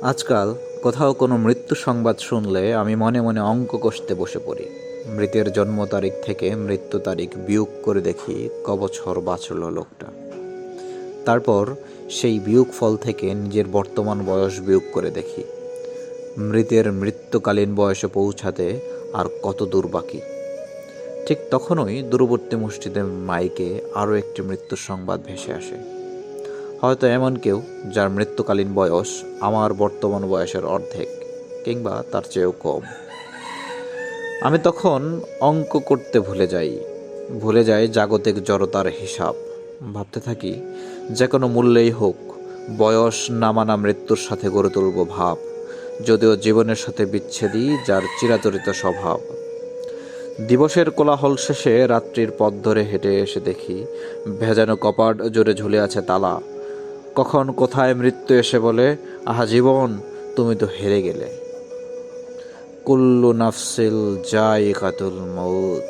আজকাল কোথাও কোনো মৃত্যু সংবাদ শুনলে আমি মনে মনে অঙ্ক কষতে বসে পড়ি। মৃতের জন্ম তারিখ থেকে মৃত্যু তারিখ বিয়োগ করে দেখি ক বছর বাঁচল লোকটা। তারপর সেই বিয়োগ ফল থেকে নিজের বর্তমান বয়স বিয়োগ করে দেখি মৃতের মৃত্যুকালীন বয়সে পৌঁছাতে আর কত দূর বাকি। ঠিক তখনই দূরবর্তী মসজিদের মাইকে আরও একটি মৃত্যুর সংবাদ ভেসে আসে। হয়তো এমন কেউ যার মৃত্যুকালীন বয়স আমার বর্তমান বয়সের অর্ধেক কিংবা তার চেয়েও কম। আমি তখন অঙ্ক করতে ভুলে যাই জাগতিক জড়তার হিসাব। ভাবতে থাকি যে কোনো মূল্যেই হোক বয়স নামানা মৃত্যুর সাথে গড়ে তুলব ভাব, যদিও জীবনের সাথে বিচ্ছেদই যার চিরাচরিত স্বভাব। দিবসের কোলাহল শেষে রাত্রির পথ ধরে হেঁটে এসে দেখি ভেজানো কপাট জুড়ে ঝুলে আছে তালা। কখন কোথায় মৃত্যু এসে বলে, আহা জীবন, তুমি তো হেরে গেলে। কুল্লু নাফসিল জায়কাতুল মউত।